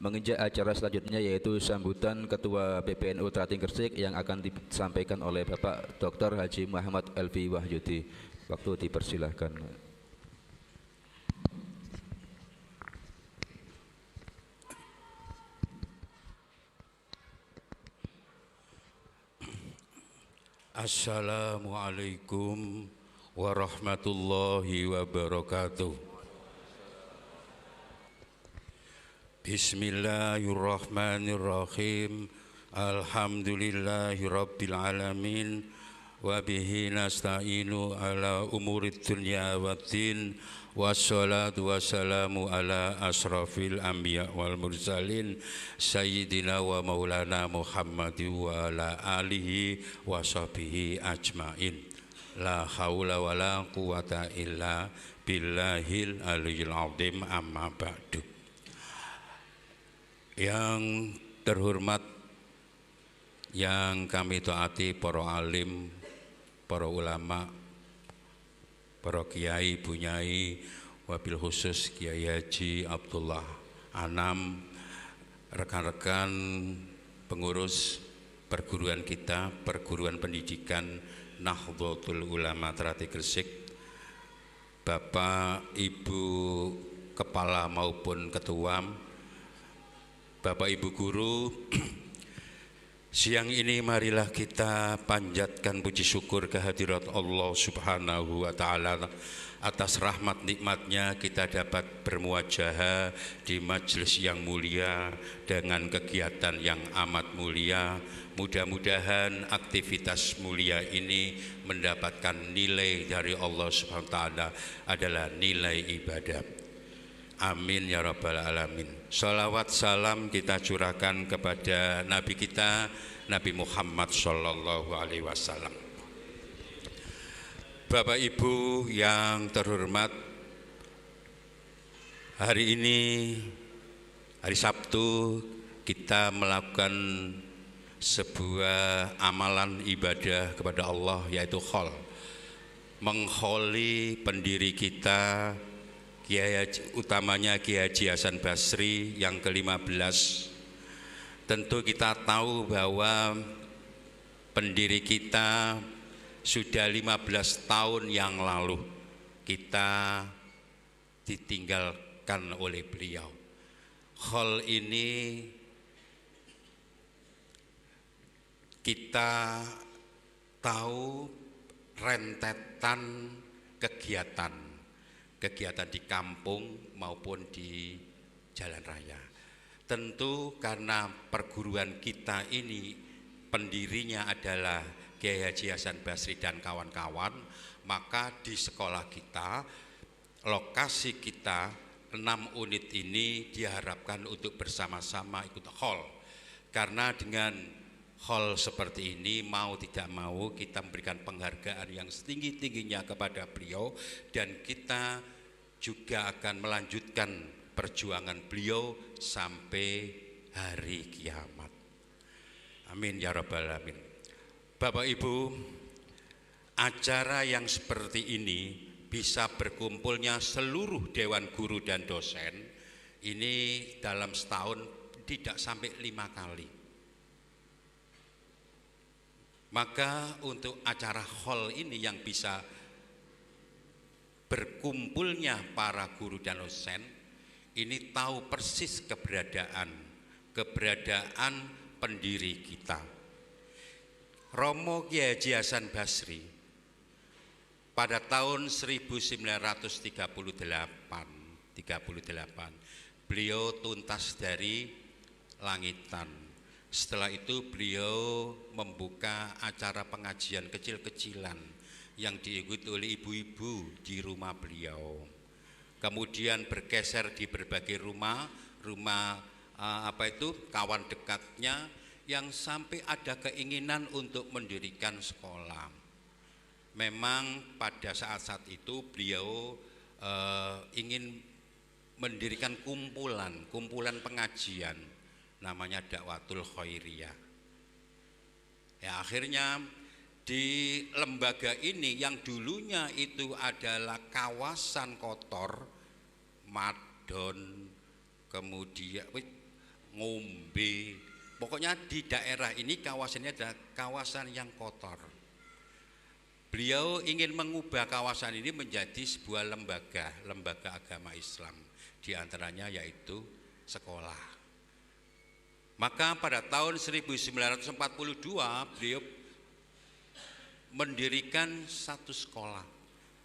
menginjak acara selanjutnya yaitu sambutan Ketua PBNU Trating Gresik yang akan disampaikan oleh Bapak Dr. Haji Muhammad Elvi Wahyudi. Waktu dipersilahkan. Assalamualaikum warahmatullahi wabarakatuh. Bismillahirrahmanirrahim. Alhamdulillahi rabbil alamin. Wa bihi nasta'inu ala umurid dunya waddin. Wassalatu wassalamu ala asrafil anbiya wal mursalin sayyidina wa maulana Muhammadin wa ala alihi wa sahbihi ajmain. La haula wa la quwata illa billahil aliyil azim, amma ba'du. Yang terhormat, yang kami taati para alim, para ulama, para kiai, bunyai, wabil khusus Kiai Haji Abdullah Anam, rekan-rekan pengurus perguruan kita, perguruan pendidikan Nahdlatul Ulama Trating Gresik, Bapak Ibu Kepala maupun Ketua, Bapak Ibu Guru, siang ini marilah kita panjatkan puji syukur kehadirat Allah Subhanahu wa Ta'ala atas rahmat nikmatnya kita dapat bermuajahah di majelis yang mulia dengan kegiatan yang amat mulia. Mudah-mudahan aktivitas mulia ini mendapatkan nilai dari Allah Subhanahu wa Ta'ala adalah nilai ibadah. Amin ya rabbal alamin. Salawat salam kita curahkan kepada Nabi kita, Nabi Muhammad sallallahu alaihi wasallam. Bapak Ibu yang terhormat, hari ini hari Sabtu kita melakukan sebuah amalan ibadah kepada Allah, yaitu khol, mengholi pendiri kita, Kiai utamanya Kiai Haji Hasan Basri yang ke-15. Tentu kita tahu bahwa pendiri kita sudah 15 tahun yang lalu kita ditinggalkan oleh beliau. Hal ini kita tahu rentetan kegiatan di kampung maupun di jalan raya. Tentu karena perguruan kita ini pendirinya adalah Kiai Haji Hasan Basri dan kawan-kawan, maka di sekolah kita, lokasi kita 6 unit ini diharapkan untuk bersama-sama ikut hall. Karena dengan hall seperti ini, mau tidak mau kita memberikan penghargaan yang setinggi-tingginya kepada beliau, dan kita juga akan melanjutkan perjuangan beliau sampai hari kiamat. Amin ya rabbal alamin. Bapak Ibu, acara yang seperti ini bisa berkumpulnya seluruh dewan guru dan dosen ini dalam setahun tidak sampai 5 kali. Maka untuk acara hall ini yang bisa berkumpulnya para guru dan dosen ini tahu persis keberadaan pendiri kita, Romo Kiai Haji Hasan Basri. Pada tahun 1938 beliau tuntas dari langitan. Setelah itu beliau membuka acara pengajian kecil-kecilan yang diikuti oleh ibu-ibu di rumah beliau. Kemudian bergeser di berbagai rumah kawan dekatnya yang sampai ada keinginan untuk mendirikan sekolah. Memang pada saat itu beliau ingin mendirikan kumpulan pengajian namanya Dakwatul Khairiyah. Ya, akhirnya di lembaga ini yang dulunya itu adalah kawasan kotor, madon, kemudian ngombe. Pokoknya di daerah ini kawasannya adalah kawasan yang kotor. Beliau ingin mengubah kawasan ini menjadi sebuah lembaga agama Islam, di antaranya yaitu sekolah. Maka pada tahun 1942 beliau mendirikan satu sekolah,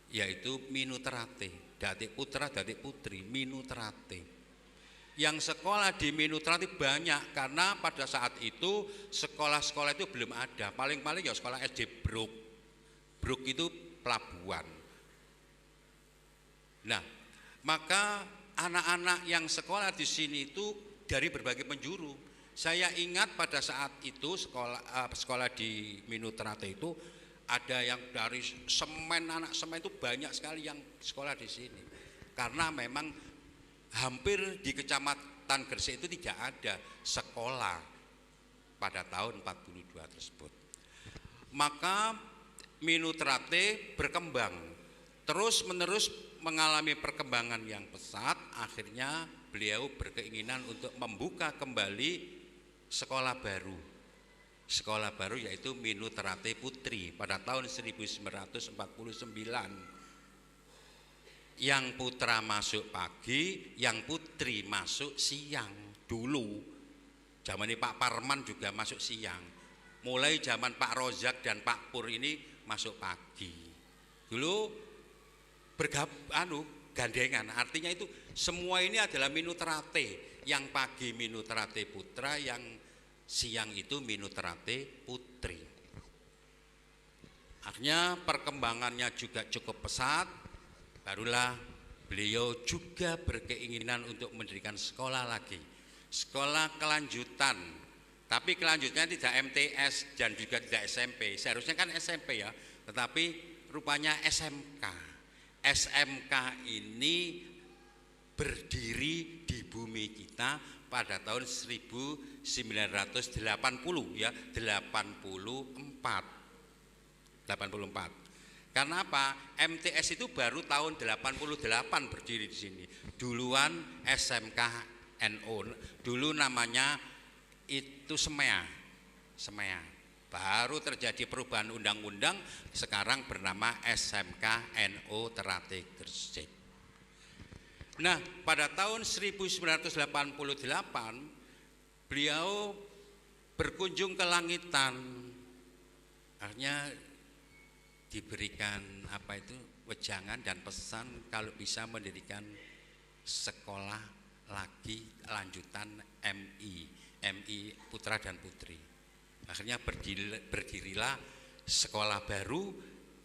yaitu Minutrate, Datik Putra, Datik Putri, Minutrate. Yang sekolah di Minutrate banyak, karena pada saat itu sekolah-sekolah itu belum ada. Paling-paling ya sekolah SD Bruk. Bruk itu pelabuhan. Nah, maka anak-anak yang sekolah di sini itu dari berbagai penjuru. Saya ingat pada saat itu sekolah di Minutrate itu ada yang dari Semen, anak Semen itu banyak sekali yang sekolah di sini. Karena memang hampir di Kecamatan Gresik itu tidak ada sekolah pada tahun 42 tersebut. Maka Minutrate berkembang terus menerus, mengalami perkembangan yang pesat. Akhirnya beliau berkeinginan untuk membuka kembali sekolah baru yaitu Minutrate Putri pada tahun 1949. Yang putra masuk pagi, yang putri masuk siang. Dulu zaman Pak Parman juga masuk siang. Mulai zaman Pak Rozak dan Pak Pur ini masuk pagi. Dulu gandengan, artinya itu semua ini adalah Minutrate. Yang pagi Minutrate Putra, yang siang itu Minutrate Putri. Akhirnya perkembangannya juga cukup pesat. Barulah beliau juga berkeinginan untuk mendirikan sekolah lagi, sekolah kelanjutan. Tapi kelanjutnya tidak MTS dan juga tidak SMP. Seharusnya kan SMP ya, tetapi rupanya SMK. SMK ini berdiri di bumi kita pada tahun 1980 ya, 84. Karena apa? MTS itu baru tahun 88 berdiri di sini. Duluan SMK NO, dulu namanya itu Semea. Baru terjadi perubahan undang-undang, sekarang bernama SMK NO Trate Gresik. Nah, pada tahun 1988 beliau berkunjung ke Langitan. Akhirnya diberikan wejangan dan pesan kalau bisa mendirikan sekolah lagi lanjutan MI Putra dan Putri. Akhirnya berdirilah sekolah baru,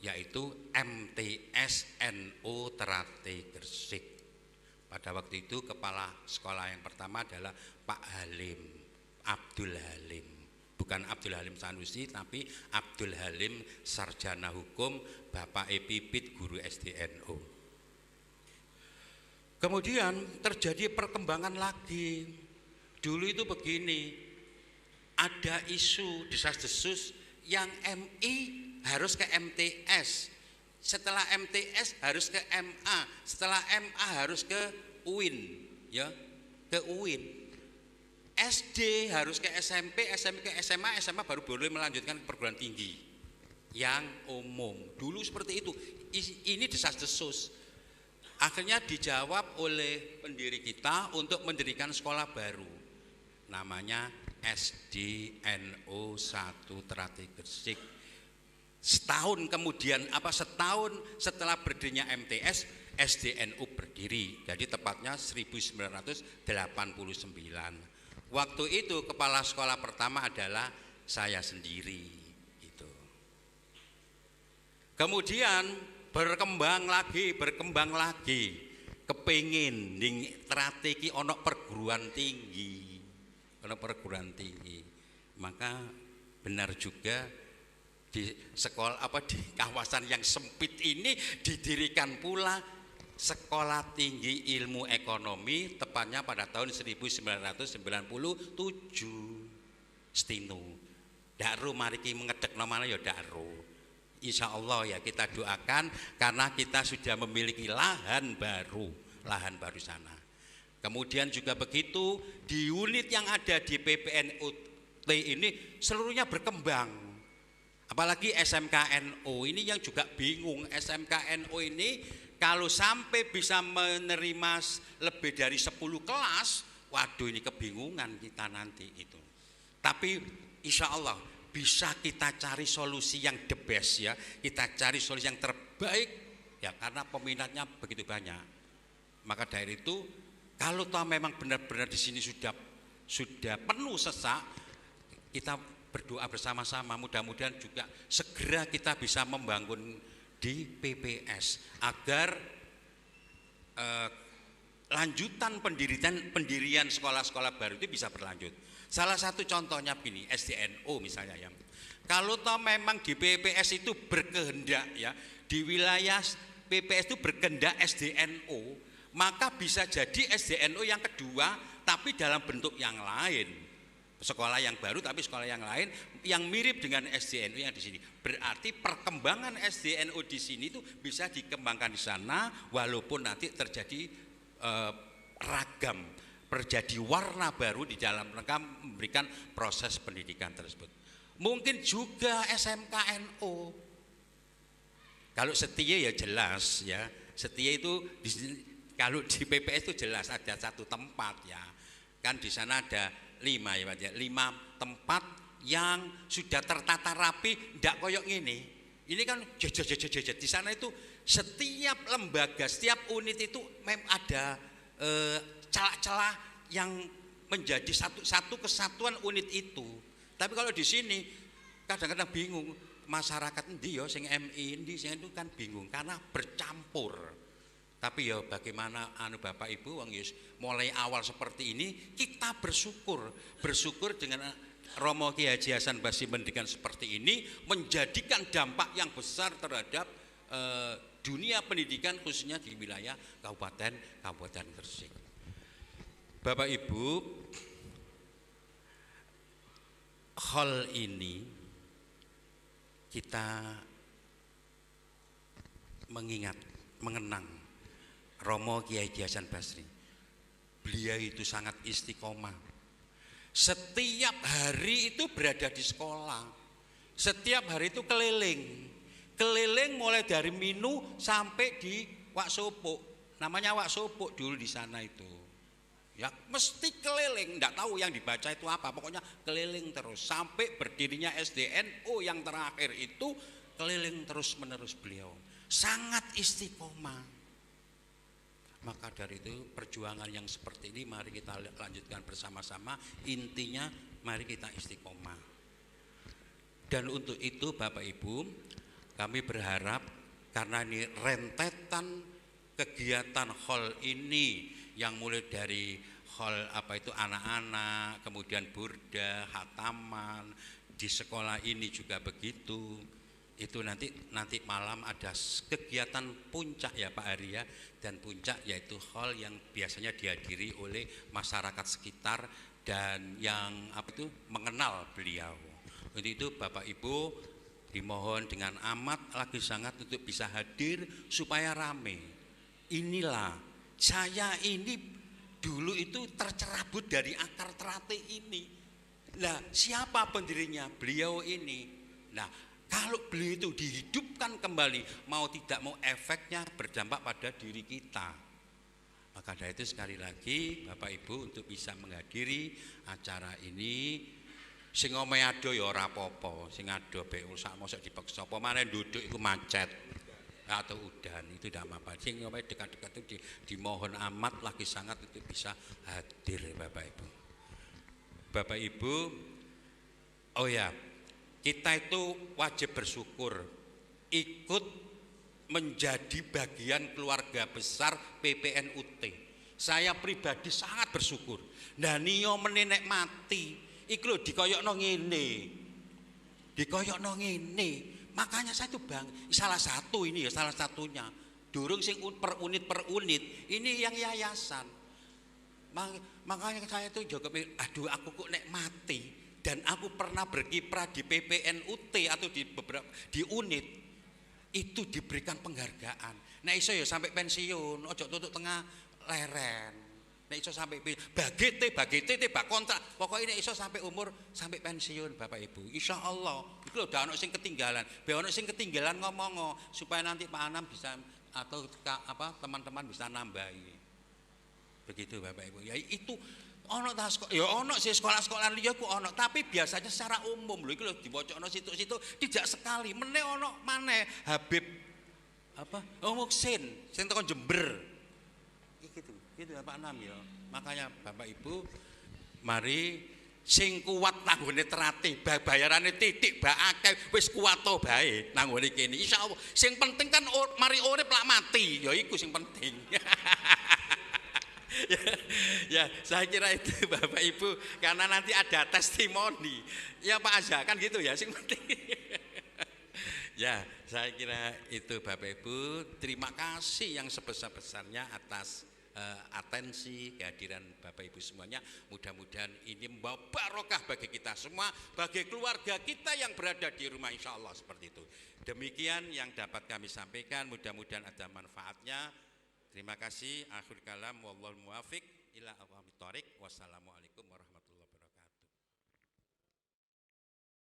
yaitu MTS NO Trate Gresik. Pada waktu itu kepala sekolah yang pertama adalah Pak Abdul Halim. Bukan Abdul Halim Sanusi, tapi Abdul Halim Sarjana Hukum, Bapak Pipit Guru SDNO. Kemudian terjadi perkembangan lagi. Dulu itu begini, ada isu desas-desus yang MI harus ke MTS, setelah MTS harus ke MA, setelah MA harus ke UIN, ya, ke UIN. SD harus ke SMP, SMP ke SMA, SMA baru boleh melanjutkan ke perguruan tinggi yang umum. Dulu seperti itu. Ini desas-desus. Akhirnya dijawab oleh pendiri kita untuk mendirikan sekolah baru. Namanya SDNO 1 Trate Gresik. Setahun setelah berdirinya MTS, SDNO berdiri. Jadi tepatnya 1989. Waktu itu kepala sekolah pertama adalah saya sendiri. Itu. Kemudian berkembang lagi. Kepengin ning Trate iki ana perguruan tinggi. Maka benar juga di sekolah di kawasan yang sempit ini didirikan pula Sekolah Tinggi Ilmu Ekonomi, tepatnya pada tahun 1997. Stino dakro mariki mengedek namanya ya dakro. Insya Allah ya kita doakan, karena kita sudah memiliki lahan baru sana. Kemudian juga begitu di unit yang ada di PPNUT ini seluruhnya berkembang. Apalagi SMKNU ini yang juga bingung. SMKNU ini kalau sampai bisa menerima lebih dari 10 kelas, waduh ini kebingungan kita nanti itu. Tapi insya Allah bisa kita cari solusi yang the best ya. Kita cari solusi yang terbaik ya, karena peminatnya begitu banyak. Maka dari itu kalau toh memang benar-benar di sini sudah penuh sesak, kita berdoa bersama-sama, mudah-mudahan juga segera kita bisa membangun di PPS agar lanjutan pendirian sekolah-sekolah baru itu bisa berlanjut. Salah satu contohnya begini, SDNO misalnya ya. Kalau toh memang di PPS itu berkehendak ya, di wilayah PPS itu berkehendak SDNO, maka bisa jadi SDNO yang kedua tapi dalam bentuk yang lain. Sekolah yang baru tapi sekolah yang lain yang mirip dengan SDNO yang di sini. Berarti perkembangan SDNO di sini itu bisa dikembangkan di sana walaupun nanti terjadi ragam, terjadi warna baru di dalam rangka memberikan proses pendidikan tersebut. Mungkin juga SMKNO. Kalau setia ya jelas ya. Setia itu di sini, kalau di PPS itu jelas ada satu tempat ya, kan di sana ada 5 ya Pak ya, 5 tempat yang sudah tertata rapi, tidak koyok ini. Ini kan jejet di sana itu setiap lembaga, setiap unit itu memang ada celah-celah yang menjadi satu kesatuan unit itu. Tapi kalau di sini kadang-kadang bingung masyarakat endi ya sing MI endi sing itu kan bingung karena bercampur. Tapi ya bagaimana Bapak Ibu wong mulai awal seperti ini kita bersyukur dengan Romo Ki Haji Hasan Basri pendidikan seperti ini menjadikan dampak yang besar terhadap dunia pendidikan khususnya di wilayah Kabupaten Gresik. Bapak Ibu, hal ini kita mengenang Romo Kiai Hasan Basri. Beliau itu sangat istiqomah. Setiap hari itu berada di sekolah. Setiap hari itu keliling mulai dari Minu sampai di Wak Sopok. Namanya Wak Sopok dulu di sana itu. Ya mesti keliling, enggak tahu yang dibaca itu apa, pokoknya keliling terus sampai berdirinya SDNO yang terakhir itu keliling terus menerus beliau. Sangat istiqomah. Maka dari itu perjuangan yang seperti ini mari kita lanjutkan bersama-sama. Intinya mari kita istiqomah. Dan untuk itu Bapak Ibu, kami berharap karena ini rentetan kegiatan hall ini yang mulai dari hall anak-anak, kemudian burda, hataman, di sekolah ini juga begitu. Itu nanti malam ada kegiatan puncak ya Pak Ari ya, dan puncak yaitu hall yang biasanya dihadiri oleh masyarakat sekitar dan yang mengenal beliau. Untuk itu Bapak Ibu dimohon dengan amat lagi sangat untuk bisa hadir supaya rame. Inilah saya ini dulu itu tercerabut dari akar teratai ini. Nah, siapa pendirinya? Beliau ini. Nah, kalau beliau itu dihidupkan kembali, mau tidak mau efeknya berdampak pada diri kita. Maka dari itu sekali lagi Bapak Ibu untuk bisa menghadiri acara ini, sing omahe ado ya ora apa-apa, sing ado be sak mosok dipaksa apa maneh duduk iku macet atau udan itu tidak apa-apa. Sing omahe dekat-dekat itu dimohon amat lagi sangat untuk bisa hadir Bapak Ibu. Bapak Ibu, oh ya, kita itu wajib bersyukur ikut menjadi bagian keluarga besar PPNUT. Saya pribadi sangat bersyukur. Nah niyo menenek mati, iku lho dikoyokno ngene. Dikoyokno ngene. Makanya saya itu salah satu ini ya salah satunya. Durung sing per unit, ini yang yayasan. Makanya saya itu juga aduh aku kok nek mati. Dan aku pernah berkiprah di PPNUT atau di beberapa di unit itu diberikan penghargaan. Nah iso ya sampai pensiun, ojo tutup tengah leren. nek iso sampai bagete bak kontrak. Pokoknya nek iso sampai umur sampai pensiun Bapak Ibu. Insyaallah. Iku lho dak ono sing ketinggalan. Be ono sing ketinggalan ngomong supaya nanti Pak Anam bisa atau teman-teman bisa nambahi. Begitu Bapak Ibu. Ya itu ono ta ya ono sih sekolah-sekolah liya ku ono, tapi biasanya secara umum lho iki lho diwacana situ-situ tidak sekali. Meneh ono maneh Habib Muksin sing tekan Jember. Gitu Pak Anam ya. Makanya Bapak Ibu mari sing kuat nanggone terate, bayarane titik bak akeh wis kuat to bae nanggone kene. Insyaallah. Sing penting kan mari urip lak mati, ya iku sing penting. Ya, saya kira itu Bapak Ibu karena nanti ada testimoni. Ya Pak Azza kan gitu ya, sing penting. Ya, saya kira itu Bapak Ibu. Terima kasih yang sebesar-besarnya atas atensi kehadiran Bapak Ibu semuanya. Mudah-mudahan ini membawa barokah bagi kita semua, bagi keluarga kita yang berada di rumah, insya Allah seperti itu. Demikian yang dapat kami sampaikan, mudah-mudahan ada manfaatnya. Terima kasih. Akhir kalam, wallahul muwafiq ila aqwamit thoriq. Wassalamualaikum warahmatullahi wabarakatuh.